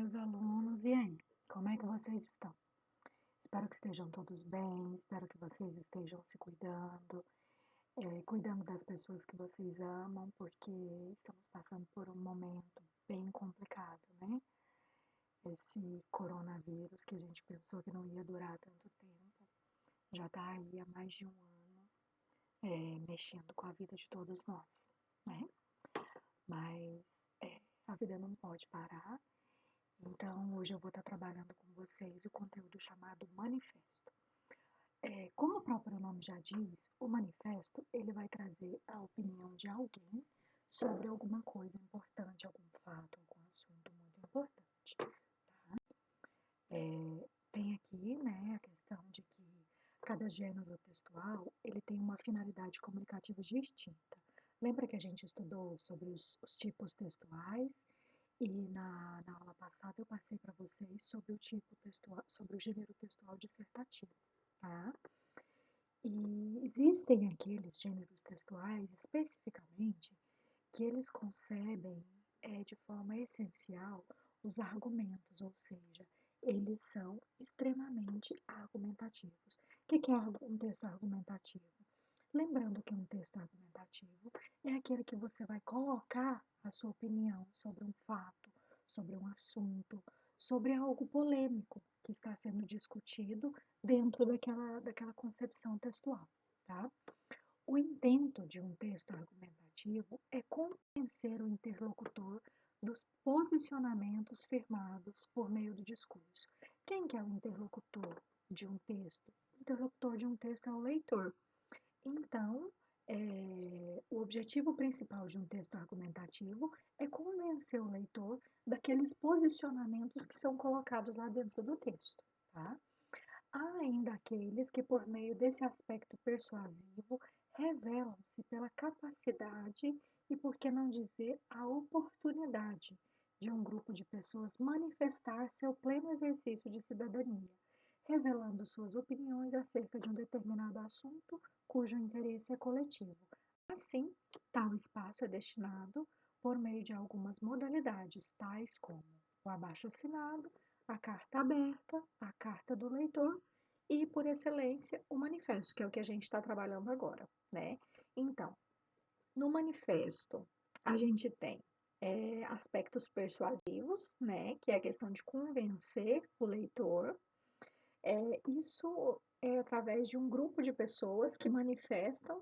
meus alunos. E aí, como é que vocês estão? Espero que estejam todos bem, espero que vocês estejam se cuidando, cuidando das pessoas que vocês amam, porque estamos passando por um momento bem complicado, né? Esse coronavírus que a gente pensou que não ia durar tanto tempo, já está aí há mais de um ano, mexendo com a vida de todos nós, né? Mas a vida não pode parar. Então, hoje eu vou estar trabalhando com vocês o conteúdo chamado manifesto. Como o próprio nome já diz, o manifesto ele vai trazer a opinião de alguém sobre alguma coisa importante, algum fato, algum assunto muito importante. Tá? Tem aqui, né, a questão de que cada gênero textual ele tem uma finalidade comunicativa distinta. Lembra que a gente estudou sobre os tipos textuais? E na aula passada eu passei para vocês sobre o tipo textual, sobre o gênero textual dissertativo, tá? E existem aqueles gêneros textuais, especificamente, que eles concebem de forma essencial os argumentos, ou seja, eles são extremamente argumentativos. O que é um texto argumentativo? Lembrando que um texto argumentativo é aquele que você vai colocar a sua opinião sobre um fato, sobre um assunto, sobre algo polêmico que está sendo discutido dentro daquela concepção textual, tá? O intento de um texto argumentativo é convencer o interlocutor dos posicionamentos firmados por meio do discurso. Quem que é o interlocutor de um texto? O interlocutor de um texto é o leitor. Então, o objetivo principal de um texto argumentativo é convencer o leitor daqueles posicionamentos que são colocados lá dentro do texto, tá? Há ainda aqueles que, por meio desse aspecto persuasivo, revelam-se pela capacidade e, por que não dizer, a oportunidade de um grupo de pessoas manifestar seu pleno exercício de cidadania, revelando suas opiniões acerca de um determinado assunto cujo interesse é coletivo. Assim, tal espaço é destinado por meio de algumas modalidades, tais como o abaixo-assinado, a carta aberta, a carta do leitor e, por excelência, o manifesto, que é o que a gente está trabalhando agora, né? Então, no manifesto, a gente tem aspectos persuasivos, né? Que é a questão de convencer o leitor. Isso é através de um grupo de pessoas que manifestam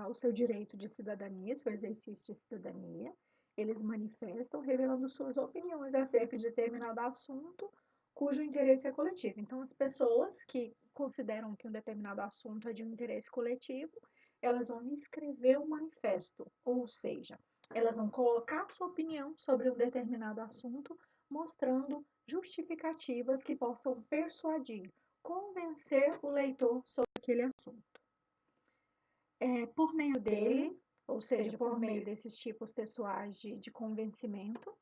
o seu direito de cidadania, seu exercício de cidadania. Eles manifestam revelando suas opiniões acerca de determinado assunto cujo interesse é coletivo. Então, as pessoas que consideram que um determinado assunto é de um interesse coletivo, elas vão escrever um manifesto, ou seja, elas vão colocar sua opinião sobre um determinado assunto, mostrando justificativas que possam persuadir, convencer o leitor sobre aquele assunto. Por meio dele, ou seja, por meio desses tipos textuais de convencimento,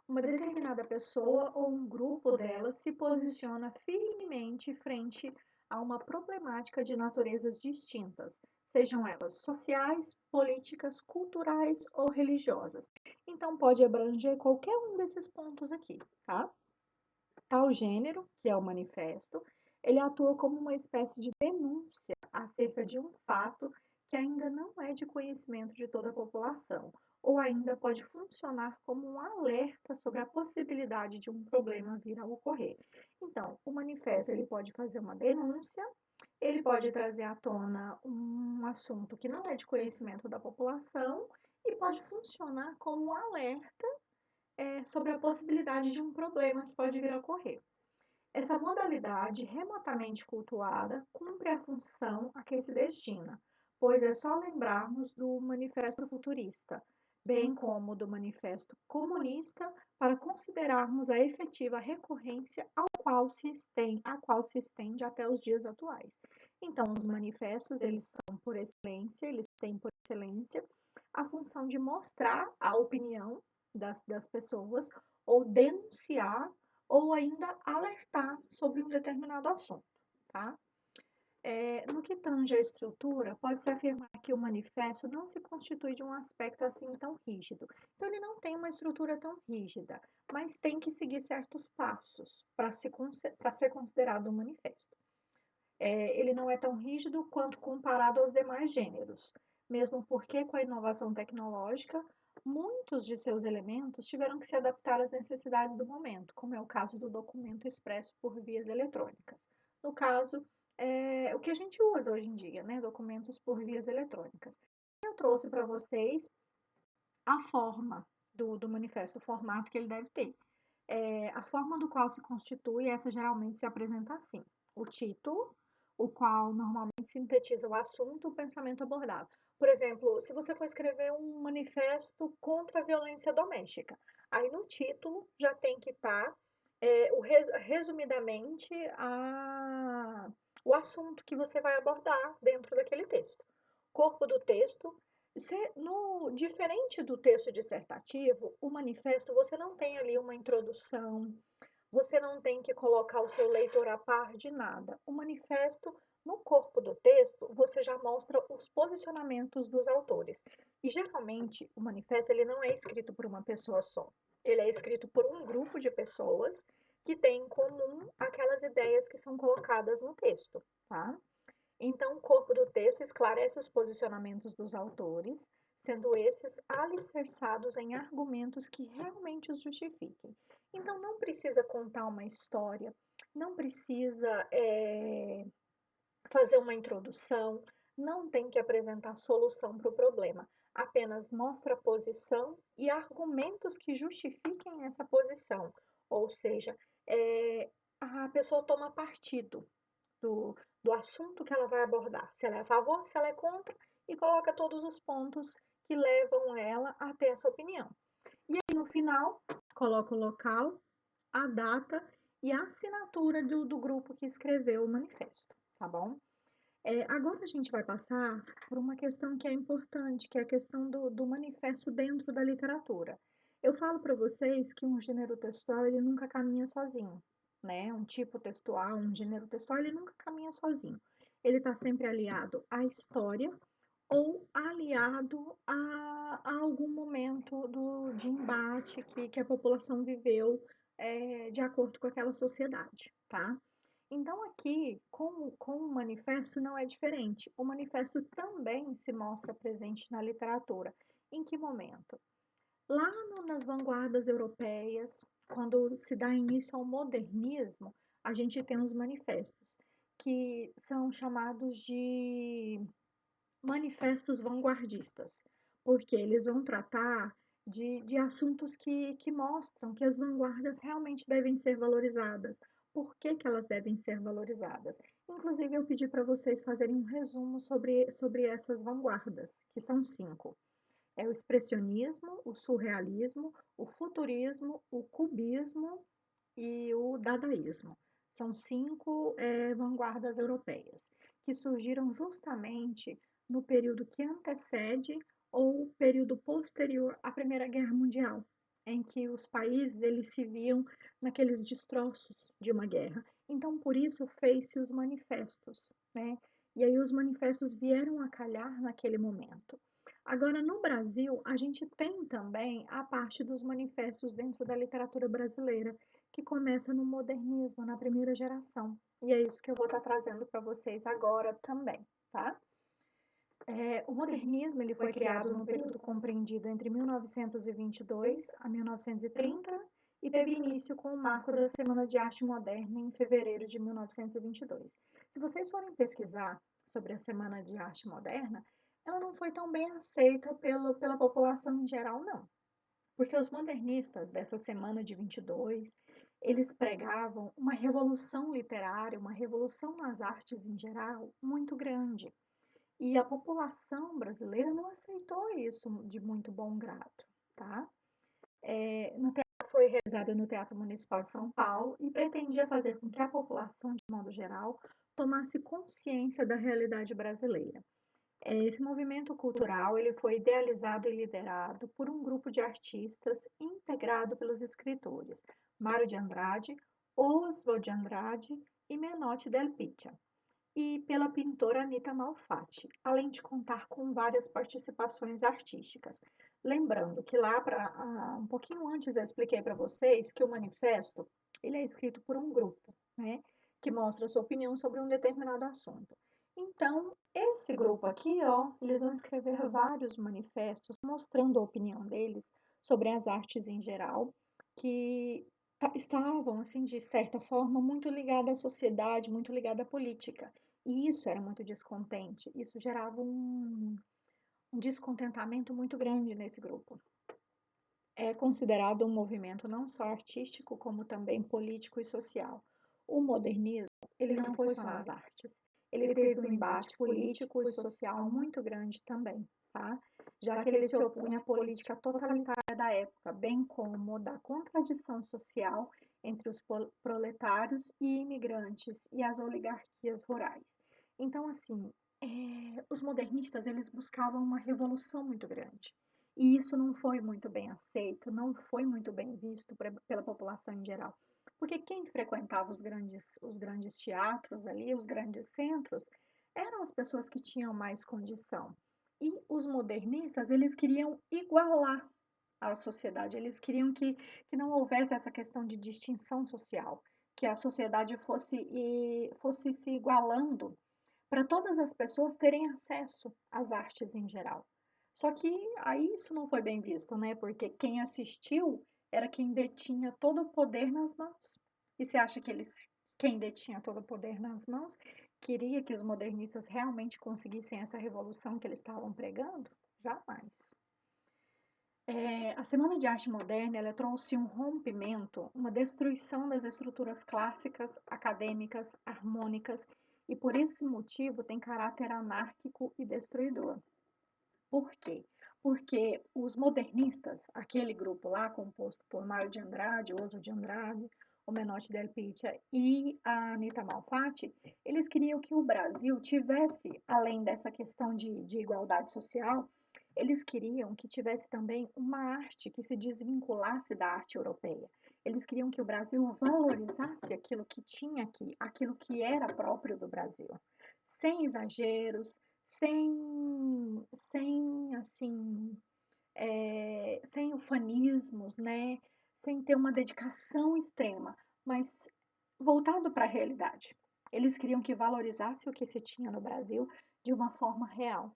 uma determinada pessoa ou um grupo delas se posiciona firmemente frente a uma problemática de naturezas distintas, sejam elas sociais, políticas, culturais ou religiosas. Então, pode abranger qualquer um desses pontos aqui, tá? Tal gênero, que é o manifesto, ele atua como uma espécie de denúncia acerca de um fato que ainda não é de conhecimento de toda a população, ou ainda pode funcionar como um alerta sobre a possibilidade de um problema vir a ocorrer. Então, o manifesto ele pode fazer uma denúncia, ele pode trazer à tona um assunto que não é de conhecimento da população e pode funcionar como um alerta sobre a possibilidade de um problema que pode vir a ocorrer. Essa modalidade remotamente cultuada cumpre a função a que se destina, pois é só lembrarmos do Manifesto Futurista, bem como do Manifesto Comunista, para considerarmos a efetiva recorrência a qual se estende até os dias atuais. Então, os manifestos, eles são por excelência, eles têm por excelência a função de mostrar a opinião das pessoas ou denunciar ou ainda alertar sobre um determinado assunto, tá? No que tange à estrutura, pode-se afirmar que o manifesto não se constitui de um aspecto assim tão rígido. Então, ele não tem uma estrutura tão rígida, mas tem que seguir certos passos para ser considerado um manifesto. Ele não é tão rígido quanto comparado aos demais gêneros, mesmo porque, com a inovação tecnológica, muitos de seus elementos tiveram que se adaptar às necessidades do momento, como é o caso do documento expresso por vias eletrônicas. No caso, o que a gente usa hoje em dia, né? Documentos por vias eletrônicas. Eu trouxe para vocês a forma do manifesto, o formato que ele deve ter. A forma do qual se constitui, essa geralmente se apresenta assim: o título, o qual normalmente sintetiza o assunto, o pensamento abordado. Por exemplo, se você for escrever um manifesto contra a violência doméstica, aí no título já tem que estar, resumidamente, o assunto que você vai abordar dentro daquele texto. Corpo do texto. Diferente do texto dissertativo, o manifesto, você não tem ali uma introdução, você não tem que colocar o seu leitor a par de nada. O manifesto, no corpo do texto, você já mostra os posicionamentos dos autores. E geralmente o manifesto ele não é escrito por uma pessoa só. Ele é escrito por um grupo de pessoas que têm em comum aquelas ideias que são colocadas no texto, tá? Então, o corpo do texto esclarece os posicionamentos dos autores, sendo esses alicerçados em argumentos que realmente os justifiquem. Então, não precisa contar uma história, não precisa fazer uma introdução, não tem que apresentar solução para o problema. Apenas mostra a posição e argumentos que justifiquem essa posição. Ou seja, a pessoa toma partido do assunto que ela vai abordar, se ela é a favor, se ela é contra, e coloca todos os pontos que levam ela a ter essa opinião. E aí, no final, coloca o local, a data e a assinatura do grupo que escreveu o manifesto, tá bom? Agora a gente vai passar por uma questão que é importante, que é a questão do manifesto dentro da literatura. Eu falo para vocês que um gênero textual ele nunca caminha sozinho, né? Um tipo textual, um gênero textual, ele nunca caminha sozinho. Ele está sempre aliado à história ou aliado a algum momento de embate que a população viveu de acordo com aquela sociedade, tá? Então, aqui, com o manifesto, não é diferente. O manifesto também se mostra presente na literatura. Em que momento? Lá nas vanguardas europeias, quando se dá início ao modernismo, a gente tem os manifestos, que são chamados de manifestos vanguardistas, porque eles vão tratar de assuntos que mostram que as vanguardas realmente devem ser valorizadas. Por que, que elas devem ser valorizadas? Inclusive, eu pedi para vocês fazerem um resumo sobre essas vanguardas, que são 5. É o expressionismo, o surrealismo, o futurismo, o cubismo e o dadaísmo. São 5 vanguardas europeias que surgiram justamente no período que antecede ou período posterior à Primeira Guerra Mundial, em que os países eles se viam naqueles destroços de uma guerra. Então, por isso fez-se os manifestos, né? E aí os manifestos vieram a calhar naquele momento. Agora, no Brasil, a gente tem também a parte dos manifestos dentro da literatura brasileira, que começa no modernismo, na primeira geração. E é isso que eu vou estar trazendo para vocês agora também, tá? O modernismo ele foi criado no período compreendido entre 1922 a 1930 e teve início com o marco da Semana de Arte Moderna em fevereiro de 1922. Se vocês forem pesquisar sobre a Semana de Arte Moderna, ela não foi tão bem aceita pela população em geral, não. Porque os modernistas dessa semana de 22, eles pregavam uma revolução literária, uma revolução nas artes em geral muito grande. E a população brasileira não aceitou isso de muito bom grado, tá? No teatro foi realizado no Teatro Municipal de São Paulo e pretendia fazer com que a população, de modo geral, tomasse consciência da realidade brasileira. Esse movimento cultural ele foi idealizado e liderado por um grupo de artistas integrado pelos escritores Mário de Andrade, Oswald de Andrade e Menotti del Pitta. e pela pintora Anita Malfatti, além de contar com várias participações artísticas. Lembrando que lá um pouquinho antes eu expliquei para vocês que o manifesto ele é escrito por um grupo, né, que mostra sua opinião sobre um determinado assunto. Então, esse grupo aqui, ó, eles vão escrever vários manifestos mostrando a opinião deles sobre as artes em geral, que estavam, assim, de certa forma, muito ligadas à sociedade, muito ligadas à política. E isso era muito descontente, isso gerava um descontentamento muito grande nesse grupo. É considerado um movimento não só artístico, como também político e social. O modernismo, ele não foi só nas artes, ele teve um embate político e social muito grande também, tá? Já que ele se opunha à política totalitária da época, bem como da contradição social entre os proletários e imigrantes e as oligarquias rurais. Então, assim, os modernistas, eles buscavam uma revolução muito grande. E isso não foi muito bem aceito, não foi muito bem visto pela população em geral. Porque quem frequentava os grandes teatros ali, os grandes centros, eram as pessoas que tinham mais condição. E os modernistas, eles queriam igualar a sociedade, eles queriam que não houvesse essa questão de distinção social, que a sociedade fosse se igualando para todas as pessoas terem acesso às artes em geral. Só que aí isso não foi bem visto, né? Porque quem assistiu era quem detinha todo o poder nas mãos. E você acha que quem detinha todo o poder nas mãos, queria que os modernistas realmente conseguissem essa revolução que eles estavam pregando? Jamais. A Semana de Arte Moderna ela trouxe um rompimento, uma destruição das estruturas clássicas, acadêmicas, harmônicas, e por esse motivo tem caráter anárquico e destruidor. Por quê? Porque os modernistas, aquele grupo lá composto por Mário de Andrade, Oswald de Andrade, o Menotti Del Pitta e a Anita Malfatti, eles queriam que o Brasil tivesse, além dessa questão de igualdade social, eles queriam que tivesse também uma arte que se desvinculasse da arte europeia. Eles queriam que o Brasil valorizasse aquilo que tinha aqui, aquilo que era próprio do Brasil, sem exageros, sem assim, sem ufanismos, né? Sem ter uma dedicação extrema, mas voltado para a realidade. Eles queriam que valorizasse o que se tinha no Brasil de uma forma real.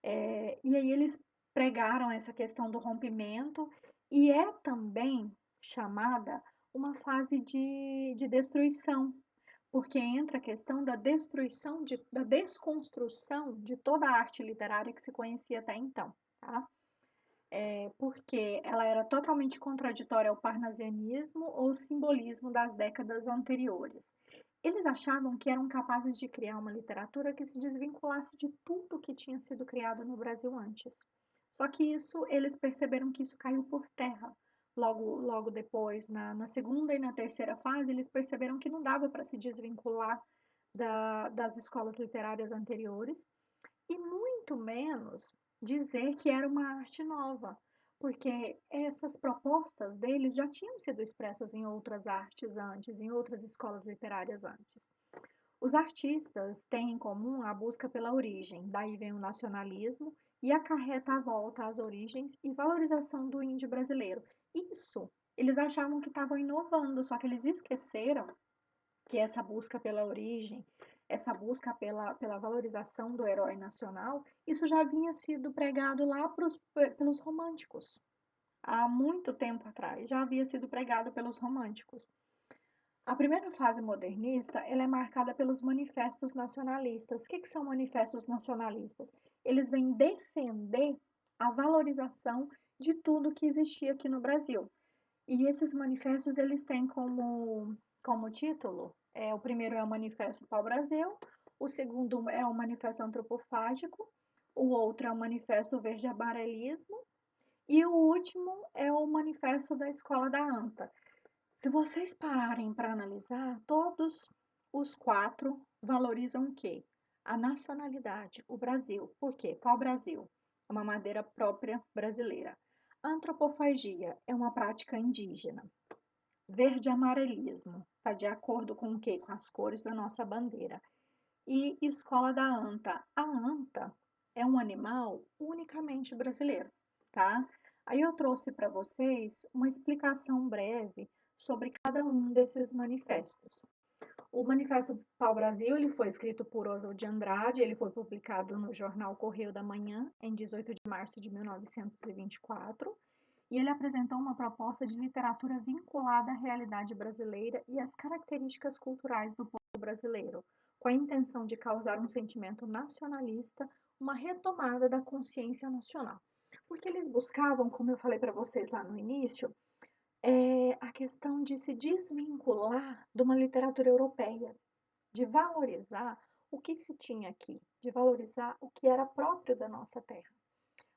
E aí eles pregaram essa questão do rompimento e é também chamada uma fase de destruição, porque entra a questão da destruição, da desconstrução de toda a arte literária que se conhecia até então, tá? Porque ela era totalmente contraditória ao parnasianismo ou simbolismo das décadas anteriores. Eles achavam que eram capazes de criar uma literatura que se desvinculasse de tudo que tinha sido criado no Brasil antes. Só que eles perceberam que isso caiu por terra. Logo depois, na segunda e na terceira fase, eles perceberam que não dava para se desvincular das escolas literárias anteriores e muito menos dizer que era uma arte nova, porque essas propostas deles já tinham sido expressas em outras artes antes, em outras escolas literárias antes. Os artistas têm em comum a busca pela origem, daí vem o nacionalismo e acarreta a volta às origens e valorização do índio brasileiro. Isso, eles achavam que estavam inovando, só que eles esqueceram que essa busca pela origem, essa busca pela valorização do herói nacional, isso já havia sido pregado lá pelos românticos. Há muito tempo atrás, já havia sido pregado pelos românticos. A primeira fase modernista ela é marcada pelos manifestos nacionalistas. O que são manifestos nacionalistas? Eles vêm defender a valorização de tudo que existia aqui no Brasil. E esses manifestos eles têm como título, o primeiro é o Manifesto Pau-Brasil, o segundo é o Manifesto Antropofágico, o outro é o Manifesto Verde-Amarelismo e o último é o Manifesto da Escola da Anta. Se vocês pararem para analisar, todos os quatro valorizam o quê? A nacionalidade, o Brasil. Por quê? Qual Brasil? É uma madeira própria brasileira. Antropofagia é uma prática indígena. Verde amarelismo está de acordo com o quê? Com as cores da nossa bandeira. e Escola da Anta. A anta é um animal unicamente brasileiro, tá? Aí eu trouxe para vocês uma explicação breve sobre cada um desses manifestos. O Manifesto Pau-Brasil ele foi escrito por Oswald de Andrade, ele foi publicado no jornal Correio da Manhã em 18 de março de 1924, e ele apresentou uma proposta de literatura vinculada à realidade brasileira e às características culturais do povo brasileiro, com a intenção de causar um sentimento nacionalista, uma retomada da consciência nacional. Porque eles buscavam, como eu falei para vocês lá no início, a questão de se desvincular de uma literatura europeia, de valorizar o que se tinha aqui, de valorizar o que era próprio da nossa terra.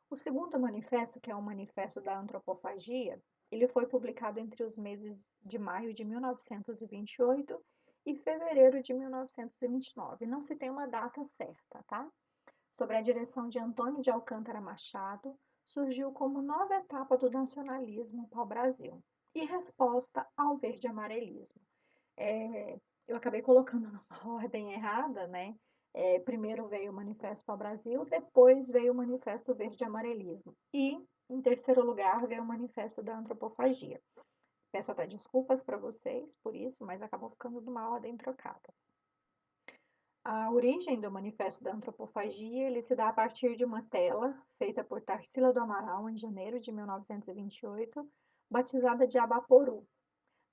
O segundo manifesto, que é o Manifesto da Antropofagia, ele foi publicado entre os meses de maio de 1928 e fevereiro de 1929. Não se tem uma data certa, tá? Sob a direção de Antônio de Alcântara Machado, surgiu como nova etapa do nacionalismo pau-brasil e resposta ao verde-amarelismo. Eu acabei colocando numa ordem errada, né? Primeiro veio o Manifesto Pau-Brasil, depois veio o Manifesto Verde-Amarelismo e, em terceiro lugar, veio o Manifesto da Antropofagia. Peço até desculpas para vocês por isso, mas acabou ficando numa ordem trocada. A origem do Manifesto da Antropofagia ele se dá a partir de uma tela feita por Tarsila do Amaral em janeiro de 1928, batizada de Abaporu.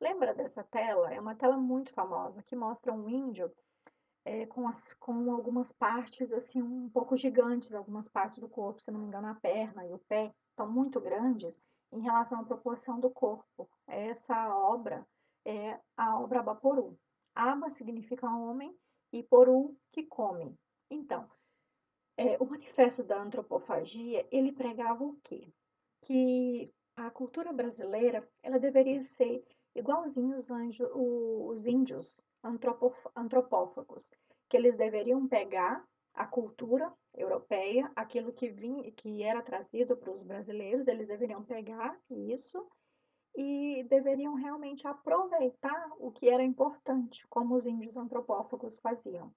Lembra dessa tela? É uma tela muito famosa que mostra um índio com algumas partes assim um pouco gigantes, algumas partes do corpo, se não me engano, a perna e o pé estão muito grandes em relação à proporção do corpo. Essa obra é a obra Abaporu. Aba significa homem e poru que come. Então, o manifesto da antropofagia, ele pregava o quê? Que a cultura brasileira, ela deveria ser igualzinho os índios antropófagos, que eles deveriam pegar a cultura europeia, aquilo que era trazido para os brasileiros, eles deveriam pegar isso e deveriam realmente aproveitar o que era importante, como os índios antropófagos faziam.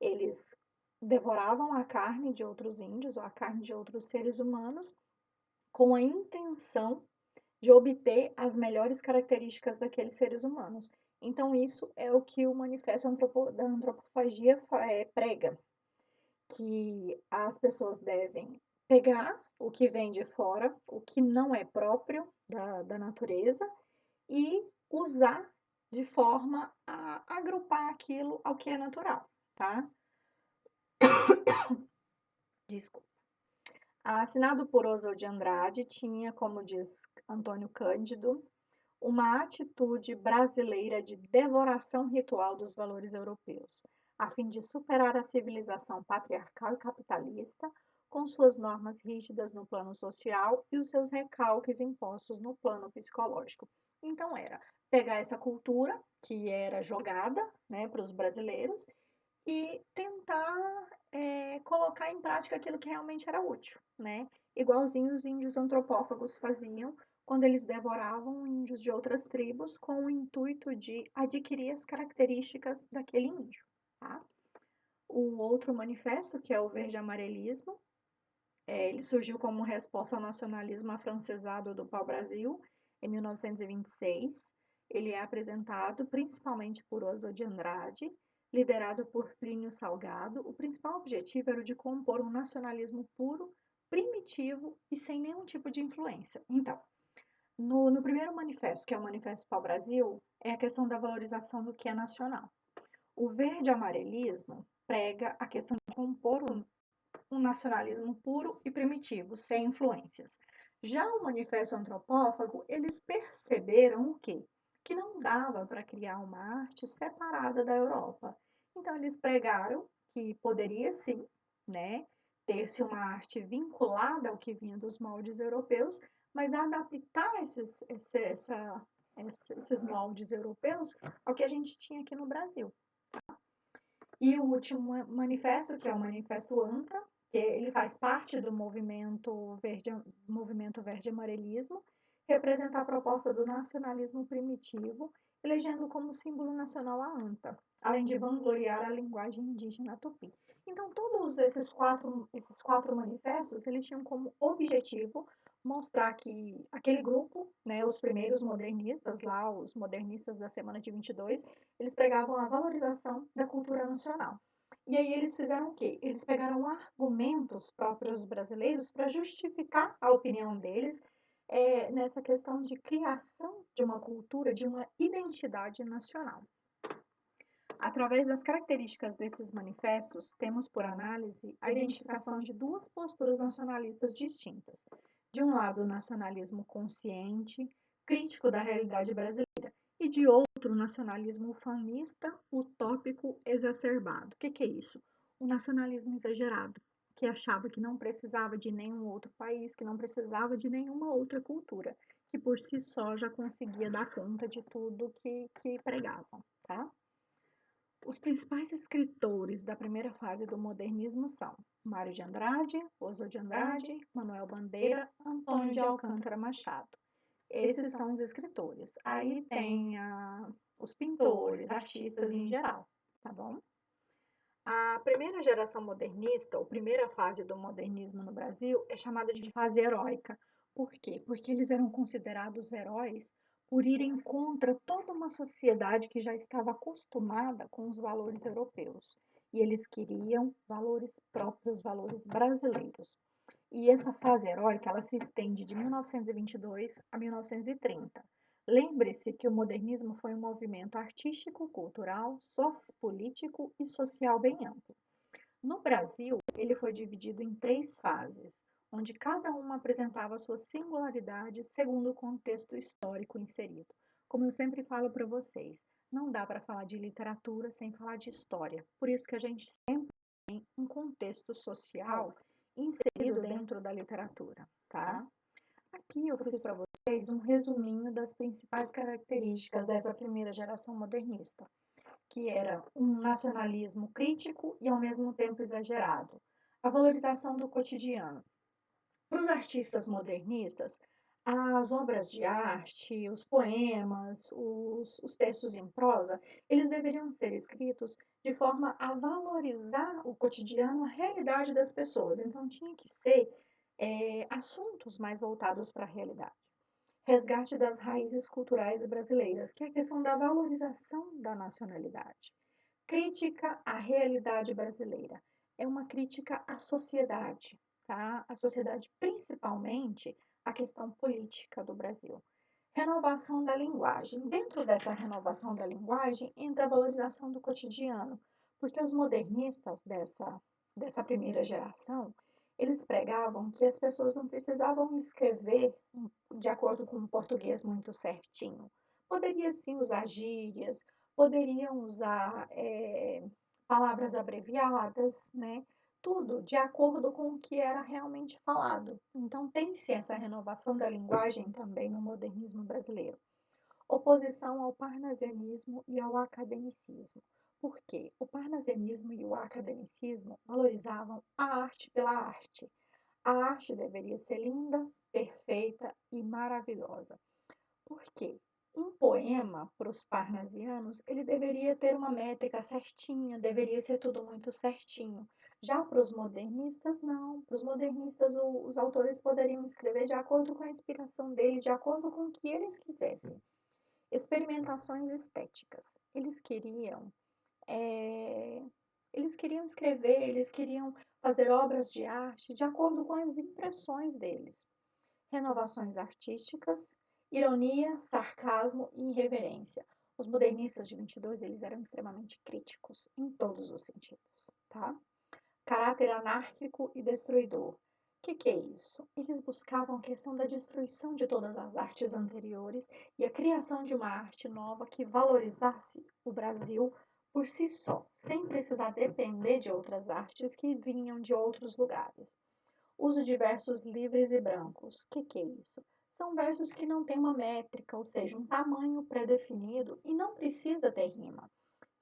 Eles devoravam a carne de outros índios ou a carne de outros seres humanos com a intenção de obter as melhores características daqueles seres humanos. Então, isso é o que o Manifesto da Antropofagia prega, que as pessoas devem pegar o que vem de fora, o que não é próprio da natureza, e usar de forma a agrupar aquilo ao que é natural, tá? Desculpa. Assinado por Oswald de Andrade, tinha, como diz Antônio Cândido, uma atitude brasileira de devoração ritual dos valores europeus, a fim de superar a civilização patriarcal e capitalista, com suas normas rígidas no plano social e os seus recalques impostos no plano psicológico. Então, era pegar essa cultura que era jogada, né, para os brasileiros e tentar colocar em prática aquilo que realmente era útil, né? Igualzinho os índios antropófagos faziam quando eles devoravam índios de outras tribos com o intuito de adquirir as características daquele índio, tá? O outro manifesto, que é o verde-amarelismo, ele surgiu como resposta ao nacionalismo afrancesado do pau-brasil em 1926. Ele é apresentado principalmente por Oswald de Andrade, liderado por Plínio Salgado. O principal objetivo era o de compor um nacionalismo puro, primitivo e sem nenhum tipo de influência. Então, no primeiro manifesto, que é o Manifesto Pau-Brasil, é a questão da valorização do que é nacional. O verde-amarelismo prega a questão de compor um nacionalismo puro e primitivo, sem influências. Já o Manifesto Antropófago, eles perceberam o quê? Que não dava para criar uma arte separada da Europa. Então, eles pregaram que poderia sim, né, ter-se uma arte vinculada ao que vinha dos moldes europeus, mas adaptar esses moldes europeus ao que a gente tinha aqui no Brasil. E o último manifesto, que é o Manifesto ANTA, que ele faz parte do movimento verde-amarelismo, representa a proposta do nacionalismo primitivo elegendo como símbolo nacional a anta, além de vangloriar a linguagem indígena tupi. Então, todos esses quatro manifestos, eles tinham como objetivo mostrar que aquele grupo, né, os primeiros modernistas lá, os modernistas da Semana de 22, eles pregavam a valorização da cultura nacional. E aí eles fizeram o quê? Eles pegaram argumentos próprios brasileiros para justificar a opinião deles nessa questão de criação de uma cultura, de uma identidade nacional. Através das características desses manifestos, temos por análise a identificação de duas posturas nacionalistas distintas. De um lado, o nacionalismo consciente, crítico da realidade brasileira, e de outro, o nacionalismo ufanista, utópico, exacerbado. O que é isso? O nacionalismo exagerado, que achava que não precisava de nenhum outro país, que não precisava de nenhuma outra cultura, que por si só já conseguia dar conta de tudo que pregavam, tá? Os principais escritores da primeira fase do modernismo são Mário de Andrade, Oswald de Andrade, Manuel Bandeira, Antônio de Alcântara Machado. Esses são os escritores. Aí tem os pintores, artistas em geral, tá bom? A primeira geração modernista, ou primeira fase do modernismo no Brasil, é chamada de fase heróica. Por quê? Porque eles eram considerados heróis por irem contra toda uma sociedade que já estava acostumada com os valores europeus. E eles queriam valores próprios, valores brasileiros. E essa fase heróica, ela se estende de 1922 a 1930. Lembre-se que o modernismo foi um movimento artístico, cultural, sociopolítico e social bem amplo. No Brasil, ele foi dividido em três fases, onde cada uma apresentava sua singularidade segundo o contexto histórico inserido. Como eu sempre falo para vocês, não dá para falar de literatura sem falar de história. Por isso que a gente sempre tem um contexto social inserido dentro da literatura, tá? Aqui eu fiz para vocês um resuminho das principais características dessa primeira geração modernista, que era um nacionalismo crítico e ao mesmo tempo exagerado, a valorização do cotidiano. Para os artistas modernistas, as obras de arte, os poemas, os textos em prosa, eles deveriam ser escritos de forma a valorizar o cotidiano, a realidade das pessoas. Então, tinha que ser assuntos mais voltados para a realidade. Resgate das raízes culturais brasileiras, que é a questão da valorização da nacionalidade. Crítica à realidade brasileira. É uma crítica à sociedade, tá? A sociedade, principalmente a questão política do Brasil. Renovação da linguagem. Dentro dessa renovação da linguagem entra a valorização do cotidiano, porque os modernistas dessa primeira geração, eles pregavam que as pessoas não precisavam escrever de acordo com um português muito certinho. Poderia sim usar gírias, poderiam usar palavras abreviadas, né? Tudo de acordo com o que era realmente falado. Então, tem-se essa renovação da linguagem também no modernismo brasileiro. Oposição ao parnasianismo e ao academicismo. Por quê? O parnasianismo e o academicismo valorizavam a arte pela arte. A arte deveria ser linda, perfeita e maravilhosa. Por quê? Um poema, para os parnasianos, ele deveria ter uma métrica certinha, deveria ser tudo muito certinho. Já para os modernistas, não. Para os modernistas, os autores poderiam escrever de acordo com a inspiração deles, de acordo com o que eles quisessem. Experimentações estéticas. Eles queriam escrever, eles queriam fazer obras de arte de acordo com as impressões deles. Renovações artísticas, ironia, sarcasmo e irreverência. Os modernistas de 22, eles eram extremamente críticos em todos os sentidos, tá? Caráter anárquico e destruidor. O que é isso? Eles buscavam a questão da destruição de todas as artes anteriores e a criação de uma arte nova que valorizasse o Brasil por si só, sem precisar depender de outras artes que vinham de outros lugares. Uso de versos livres e brancos. O que é isso? São versos que não têm uma métrica, ou seja, um tamanho pré-definido e não precisa ter rima.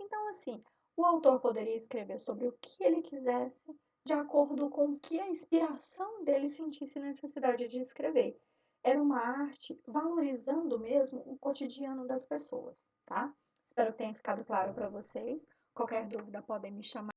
Então, assim, o autor poderia escrever sobre o que ele quisesse, de acordo com o que a inspiração dele sentisse necessidade de escrever. era uma arte valorizando mesmo o cotidiano das pessoas, tá? Espero que tenha ficado claro para vocês. Qualquer dúvida podem me chamar.